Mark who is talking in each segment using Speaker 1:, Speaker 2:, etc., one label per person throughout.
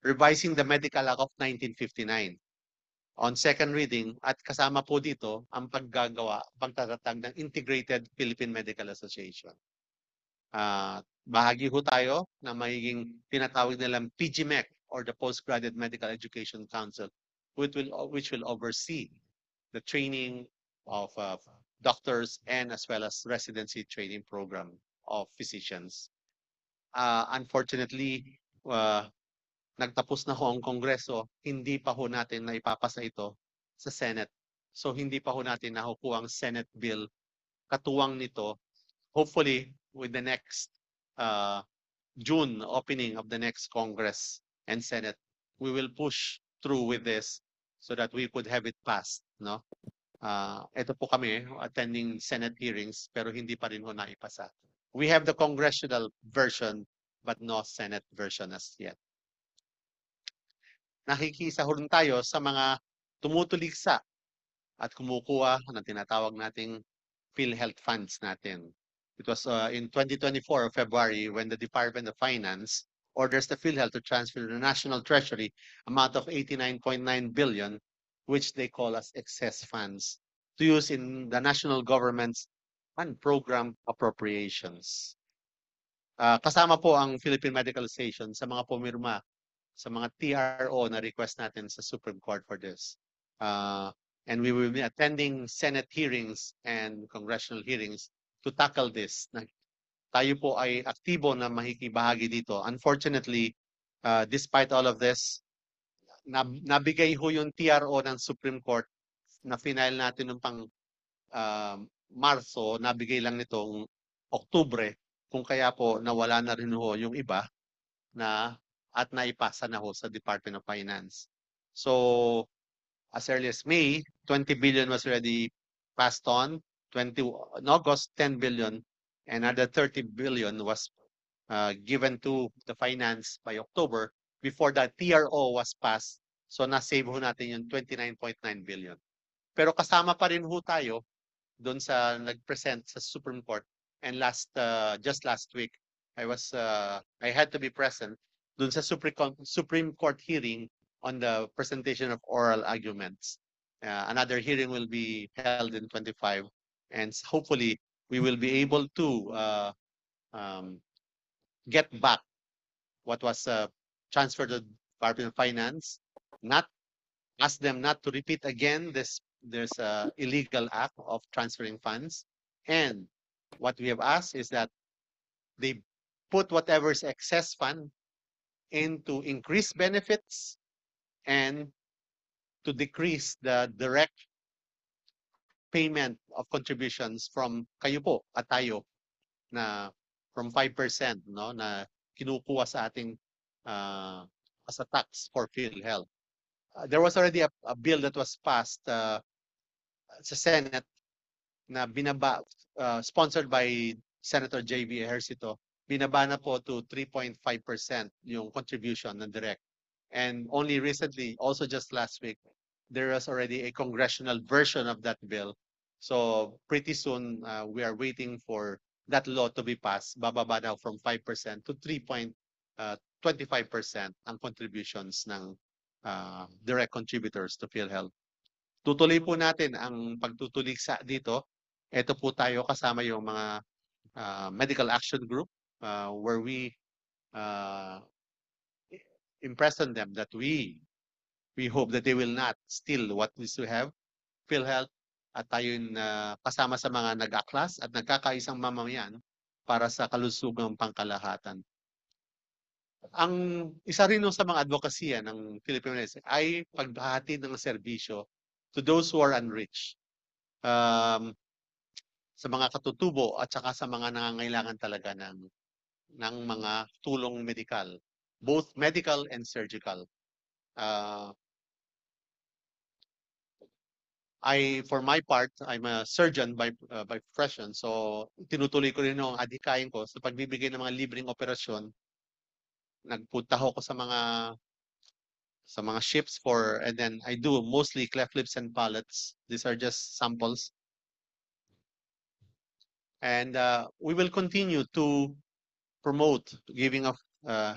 Speaker 1: revising the Medical Act of 1959 on second reading at kasama po dito ang pagtatatag ng Integrated Philippine Medical Association. Bahagi ho tayo na magiging tinatawag nilang PGMEC or the Postgraduate Medical Education Council, which will oversee the training of doctors and as well as residency training program of physicians. Unfortunately, nagtapos na ho ang Kongreso, hindi pa ho natin na ipapasa ito sa Senate. So hindi pa ho natin nakukuha ang Senate bill katuwang nito. Hopefully, with the next June opening of the next Congress and Senate, we will push through with this so that we could have it passed. No? Ito po kami attending Senate hearings pero hindi pa rin ho naipasa. We have the congressional version but no Senate version as yet. Nakikisahod tayo sa mga tumutuligsa at kumukuha ng tinatawag nating PhilHealth funds natin. It was in 2024 February when the Department of Finance orders the PhilHealth to transfer to the National Treasury amount of 89.9 billion, which they call as excess funds, to use in the national government's fund program appropriations. Kasama po ang Philippine Medical Association sa mga pumirma sa mga TRO na request natin sa Supreme Court for this. And we will be attending Senate hearings and congressional hearings to tackle this. Tayo po ay aktibo na makikibahagi dito. Unfortunately, despite all of this, nabigay ho yung TRO ng Supreme Court na final natin nung pang Marso, nabigay lang nitong Oktubre, kung kaya po nawala na rin ho yung iba na at naipasa na ho sa Department of Finance. So, as early as May, 20 billion was already passed on. In August, 10 billion. Another 30 billion was given to the finance by October before that TRO was passed. So, na-save ho natin yung 29.9 billion. Pero kasama pa rin ho tayo doon sa nag-present sa Supreme Court. And just last week, I had to be present dun sa Supreme Court hearing on the presentation of oral arguments. Another hearing will be held in 25, and hopefully we will be able to get back what was transferred to the Department of Finance, not ask them not to repeat again there's a illegal act of transferring funds, and what we have asked is that they put whatever's excess fund into increase benefits and to decrease the direct payment of contributions from kayo po at tayo na from 5% no na kinukuha sa ating as a tax for PhilHealth. There was already a bill that was passed sa Senate na binaba sponsored by Senator J.B. Ejercito. Binaba na po to 3.5% yung contribution ng direct. And only recently, also just last week, there was already a congressional version of that bill. So pretty soon, we are waiting for that law to be passed. Bababa now from 5% to 3.25% ang contributions ng direct contributors to PhilHealth. Tutuloy po natin ang pagtutuligsa dito. Ito po tayo kasama yung mga medical action group where we impress on them that we hope that they will not steal what we still have, PhilHealth, at tayo kasama sa mga nag-aklas at nagkakaisang mamamayan para sa kalusugang pangkalahatan. Ang isa rin sa mga advokasya ng Philippines ay paghahatid ng serbisyo to those who are unreached. Sa mga katutubo at saka sa mga nangangailangan talaga ng mga tulong medikal, both medical and surgical. For my part, I'm a surgeon by profession, so tinutuloy ko rin yung adhikain ko sa pagbibigay ng mga libreng operasyon. Nagpunta ako sa mga ships and then I do mostly cleft lips and palates. These are just samples. And we will continue to promote giving of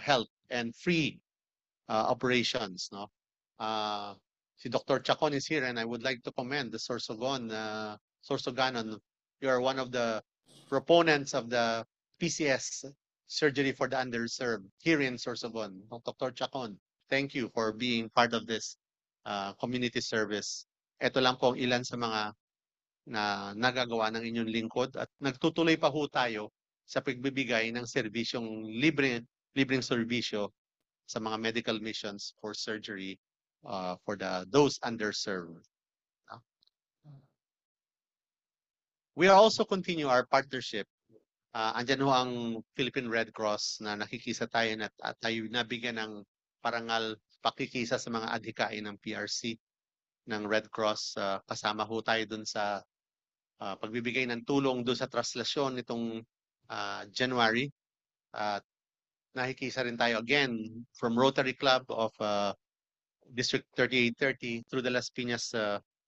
Speaker 1: health and free operations. No? Si Dr. Chacon is here, and I would like to commend the Sorsoganon. You are one of the proponents of the PCS surgery for the underserved here in Sorsogon. Dr. Chacon, thank you for being part of this community service. Ito lang po ang ilan sa mga na nagagawa ng inyong lingkod at nagtutuloy pa ho tayo sa pagbibigay ng serbisyong libreng serbisyo sa mga medical missions for surgery for those underserved. We are also continue our partnership. Andyan ho ang Philippine Red Cross na nakikisa tayo at tayo nabigyan ng parangal pakikisa sa mga adhikain ng PRC ng Red Cross. Kasama ho tayo dun sa pagbibigay ng tulong doon sa traslasyon nitong January. Nakikisa rin tayo again from Rotary Club of District 3830 through the Las Piñas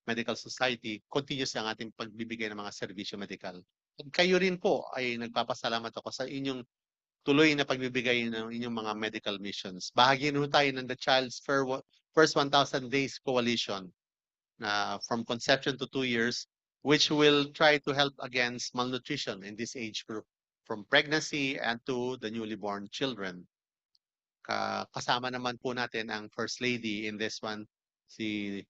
Speaker 1: Medical Society. Continuous ang ating pagbibigay ng mga serbisyo medical. At kayo rin po ay nagpapasalamat ako sa inyong tuloy na pagbibigay ng inyong mga medical missions. Bahagi rin tayo ng the Child's First 1,000 Days Coalition from conception to 2 years, which will try to help against malnutrition in this age group from pregnancy and to the newly born children. Kasama naman po natin ang First Lady in this one, si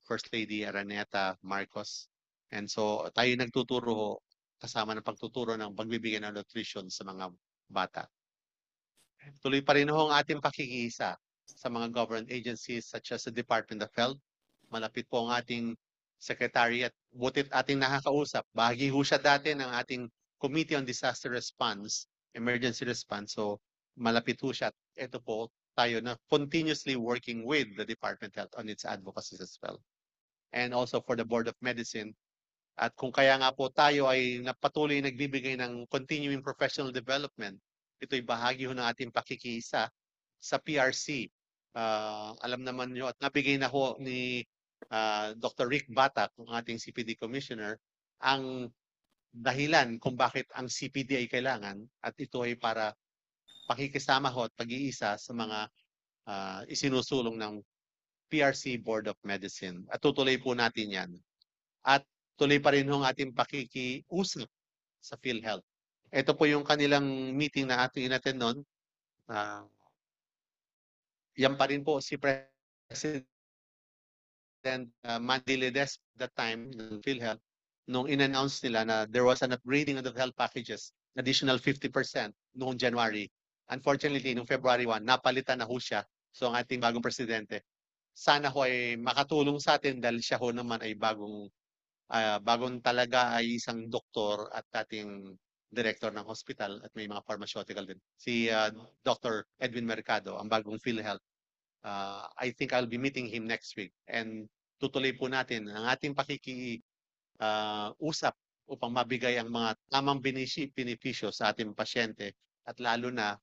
Speaker 1: First Lady Araneta Marcos. And so tayo nagtuturo kasama ng pagtuturo ng pagbibigay ng nutrition sa mga bata. Tuloy pa rin ho ang ating pakikisa sa mga government agencies such as the Department of Health. Malapit po ang ating secretariat. Butit ating nakakausap. Bahagi ho siya dati ng ating Committee on Disaster Response, Emergency Response. So malapit ho siya. Ito po tayo na continuously working with the Department of Health on its advocacies as well. And also for the Board of Medicine. At kung kaya nga po tayo ay patuloy nagbibigay ng continuing professional development, ito'y bahagi ho ng ating pakikisa sa PRC. Alam naman nyo at nabigay na ho ni Dr. Rick Batak, ang ating CPD Commissioner, ang dahilan kung bakit ang CPD ay kailangan at ito ay para pakikisama ho at pag-iisa sa mga isinusulong ng PRC Board of Medicine. At tutuloy po natin yan. At tuloy pa rin ho ang ating pakikiusap sa PhilHealth. Ito po yung kanilang meeting na ating inattend noon. Yan pa rin po si President Mandy Ledesma that time ng PhilHealth nung in-announce nila na there was an upgrading of the health packages, additional 50% noong January. Unfortunately, noong February 1, napalitan na ho siya. So ang ating bagong presidente, sana ho ay makatulong sa atin dahil siya ho naman ay bagong talaga ay isang doktor at ating director ng hospital at may mga pharmaceutical din. Si Dr. Edwin Mercado, ang bagong PhilHealth. I think I'll be meeting him next week. And tutuloy po natin ang ating usap upang mabigay ang mga tamang benepisyo sa ating pasyente at lalo na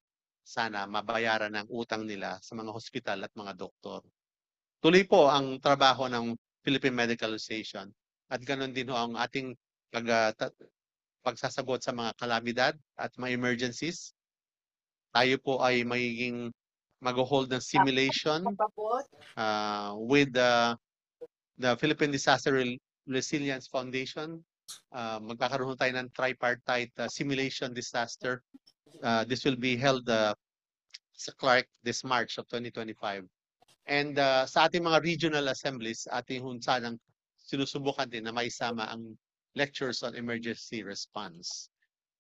Speaker 1: sana mabayaran ang utang nila sa mga hospital at mga doktor. Tuloy po ang trabaho ng Philippine Medical Association at ganoon din ho ang ating pagsasagot sa mga kalamidad at mga emergencies. Tayo po ay magiging mag-hold ng simulation with the Philippine Disaster Resilience Foundation. Magkakaroon tayo ng tripartite simulation disaster. This will be held sa Clark this March of 2025. And sa ating mga regional assemblies, ating sanang sinusubukan din na maisama ang lectures on emergency response.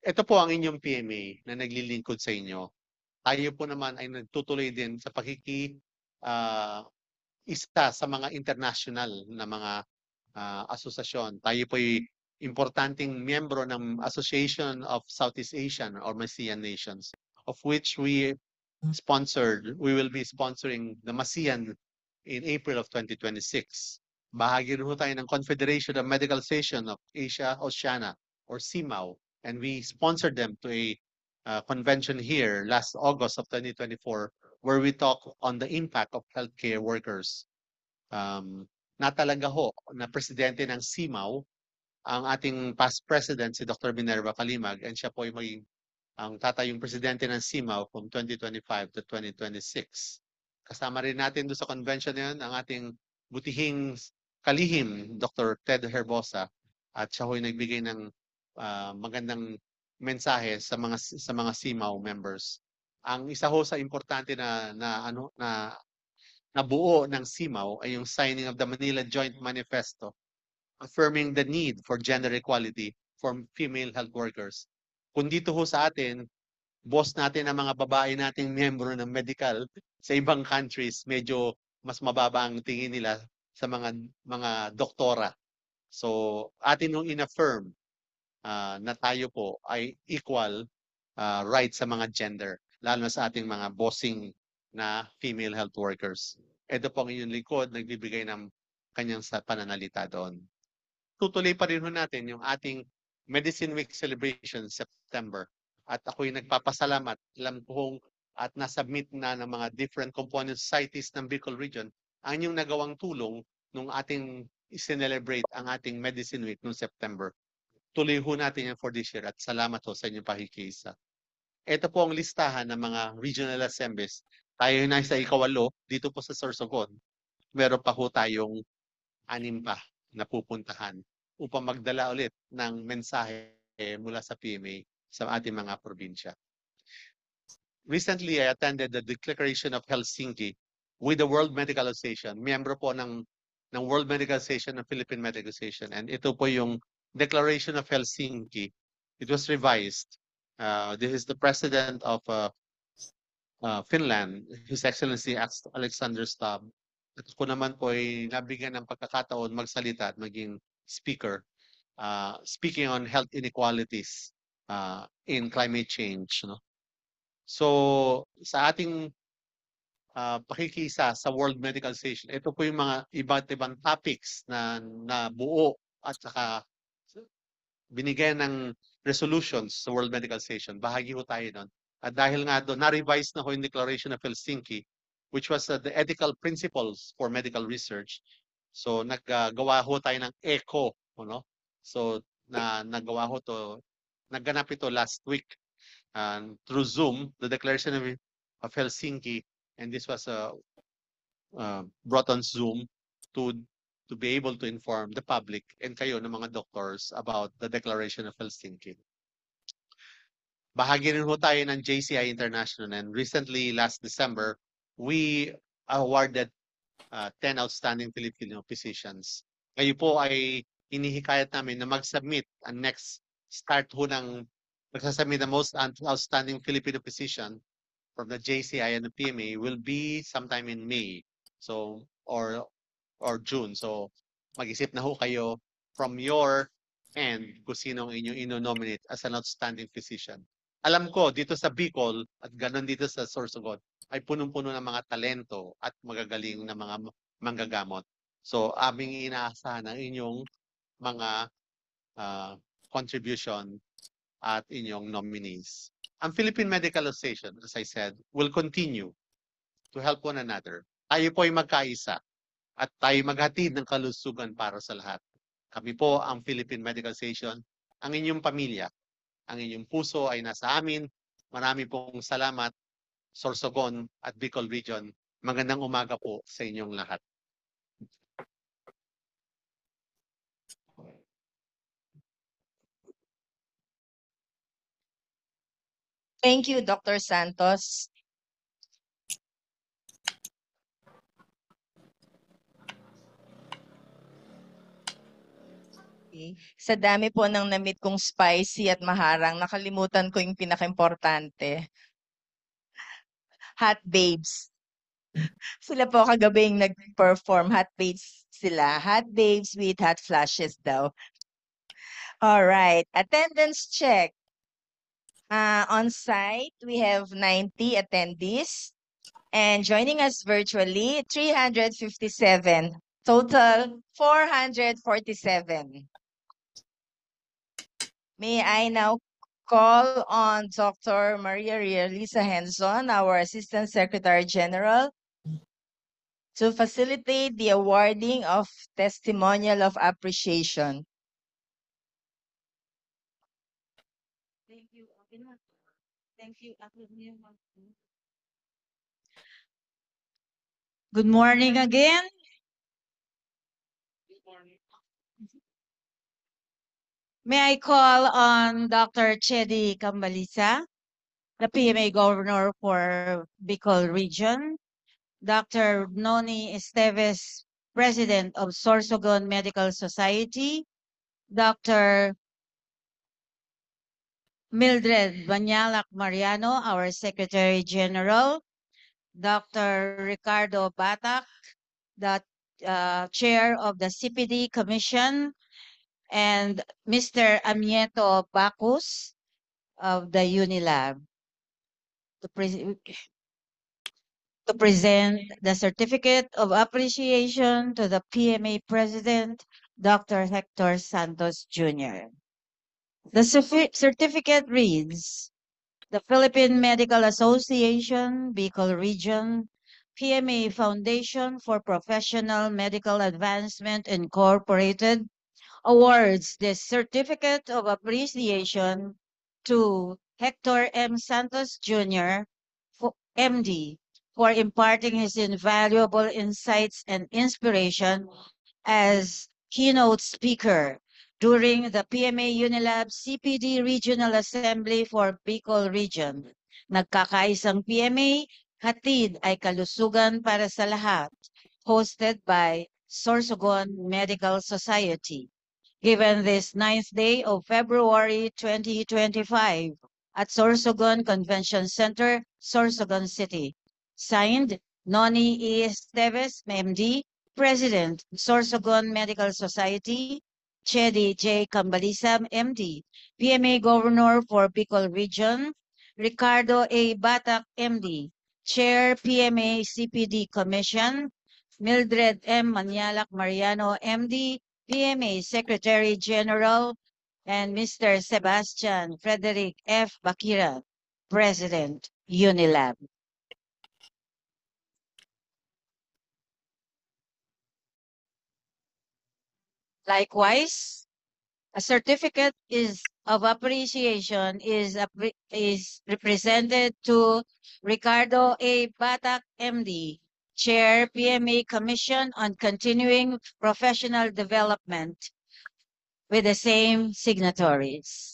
Speaker 1: Ito po ang inyong PMA na naglilingkod sa inyo. Tayo po naman ay nagtutuloy din sa isa sa mga international na mga asosasyon. Tayo po ay importanteng miyembro ng Association of Southeast Asian or ASEAN nations, of which we will be sponsoring the ASEAN in April of 2026. Bahagi rin tayo ng Confederation of Medical Association of Asia Oceania or CIMAO, and we sponsored them to a convention here last August of 2024 where we talk on the impact of healthcare workers. Natalaga ho na presidente ng CIMAO ang ating past president si Dr. Minerva Kalimag, and siya po ay maging ang tatayong presidente ng CIMAO from 2025 to 2026. Kasama rin natin doon sa convention na yun ang ating butihing kalihim, Dr. Ted Herbosa, at siya ho'y nagbigay ng magandang mensahe sa mga CMAO members. Ang isa ho sa importante na nabuo ng CMAO ay yung signing of the Manila Joint Manifesto affirming the need for gender equality for female health workers. Kung dito ho sa atin, boss natin ang mga babae nating miyembro ng medical sa ibang countries, medyo mas mababa ang tingin nila sa mga doktora. So, atin nung in-affirm na tayo po ay equal right sa mga gender, lalo na sa ating mga bossing na female health workers. Ito po ang inyong likod, nagbibigay ng kanyang pananalita doon. Tutuloy pa rin ho natin yung ating Medicine Week celebration September. At ako'y nagpapasalamat, alam ko at nasubmit na ng mga different component societies ng Bicol Region ang inyong nagawang tulong nung ating i-celebrate ang ating Medicine Week noong September. Tuloy ho natin yan for this year at salamat ho sa inyong pakikiisa. Ito po ang listahan ng mga regional assemblies. Tayo na sa ikawalo dito po sa Sorsogon. Meron pa ho tayong 6 pa na pupuntahan upang magdala ulit ng mensahe mula sa PMA sa ating mga probinsya. Recently, I attended the Declaration of Helsinki with the World Medical Association. Miyembro po ng World Medical Association ng Philippine Medical Association. And ito po yung Declaration of Helsinki. It was revised. This is the President of Finland, His Excellency Alexander Stubb. At ako naman po ay nabigyan ng pagkakataon magsalita at maging speaker, speaking on health inequalities in climate change. No? So sa ating pakikisa sa World Medical Association, ito po yung mga iba't ibang topics na buo at saka binigyan ng resolutions sa World Medical Association. Bahagi ho tayo doon. At dahil nga doon, na-revise na ho yung Declaration of Helsinki, which was the ethical principles for medical research. So naggawa ho tayo ng ECHO. No? So nagawa ho to, nagganap ito last week through Zoom, the Declaration of Helsinki, and this was brought on Zoom to be able to inform the public and kayo ng mga doctors about the Declaration of Helsinki. Bahagi rin ho tayo ng JCI International, and recently, last December, we awarded 10 outstanding Filipino physicians. Kayo po ay hinihikayat namin na mag-submit ang next start ho ng magsasubmit the most outstanding Filipino physician from the JCI and the PMA will be sometime in May. So, or June. So, mag-isip na ho kayo from your end kung sino ang inyong ino-nominate as an outstanding physician. Alam ko, dito sa Bicol at ganun dito sa Sorsogon, ay punong-puno ng mga talento at magagaling na mga manggagamot. So, aming inaasahan ang inyong mga contribution at inyong nominees. Ang Philippine Medical Association, as I said, will continue to help one another. Tayo po ay magkaisa at tayo maghatid ng kalusugan para sa lahat. Kami po ang Philippine Medical Association, ang inyong pamilya. Ang inyong puso ay nasa amin. Marami pong salamat, Sorsogon at Bicol Region. Magandang umaga po sa inyong lahat.
Speaker 2: Thank you, Dr. Santos. Sa dami po ng na-meet kong spicy at maharang, nakalimutan ko yung pinaka-importante. Hot babes. Sila po kagabing nag-perform. Hot babes sila. Hot babes with hot flashes daw. All right. Attendance check. On site, we have 90 attendees. And joining us virtually, 357. Total, 447. May I now call on Dr. Maria Realisa Henson, our Assistant Secretary General, to facilitate the awarding of testimonial of appreciation. Thank you. Thank you.
Speaker 3: Good morning again. May I call on Dr. Chedi Cambalisa, the PMA Governor for Bicol Region, Dr. Noni Esteves, President of Sorsogon Medical Society, Dr. Mildred Banyalak Mariano, our Secretary General, Dr. Ricardo Batak, the Chair of the CPD Commission, and Mr. Amieto Bacus of the Unilab to, to present the Certificate of Appreciation to the PMA President, Dr. Hector Santos Jr. The certificate reads, the Philippine Medical Association, Bicol Region, PMA Foundation for Professional Medical Advancement Incorporated awards the Certificate of Appreciation to Hector M. Santos Jr., MD, for imparting his invaluable insights and inspiration as keynote speaker during the PMA Unilab CPD Regional Assembly for Bicol Region. Nagkakaisang PMA, hatid ay kalusugan para sa lahat, hosted by Sorsogon Medical Society. Given this 9th day of February 2025 at Sorsogon Convention Center, Sorsogon City. Signed, Noni E. Esteves, MD, President, Sorsogon Medical Society, Chedi J. Cambalisam, MD, PMA Governor for Bicol Region, Ricardo A. Batak, MD, Chair PMA CPD Commission, Mildred M. Manyalak Mariano, MD, PMA Secretary General, and Mr. Sebastian Frederick F. Bakira, President, Unilab. Likewise, a certificate of appreciation is represented to Ricardo A. Batak, MD, Chair PMA Commission on Continuing Professional Development, with the same signatories.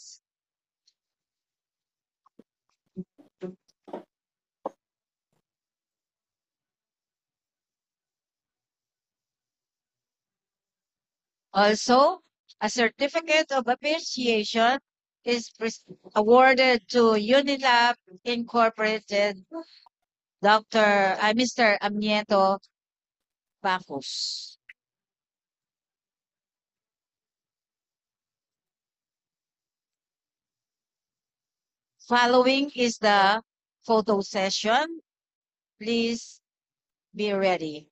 Speaker 3: Also, a certificate of appreciation is awarded to Unilab Incorporated, Mr. Amieto Bacus. Following is the photo session. Please be ready.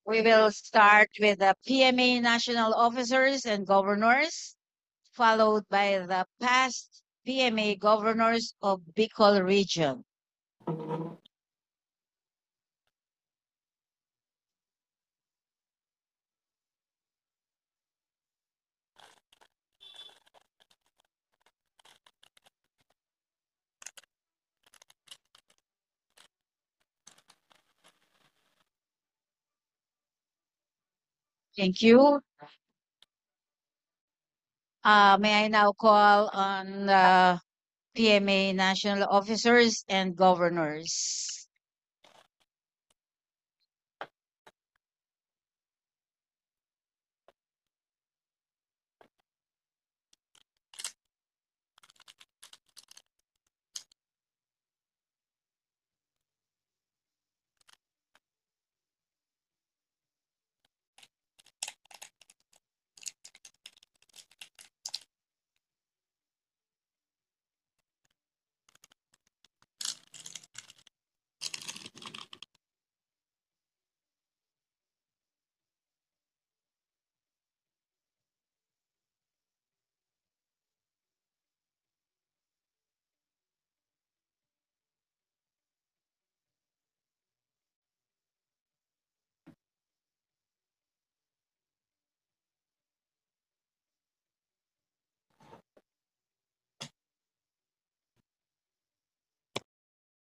Speaker 3: We will start with the PMA national officers and governors, followed by the past PMA governors of Bicol Region. Thank you. May I now call on the PMA national officers and governors.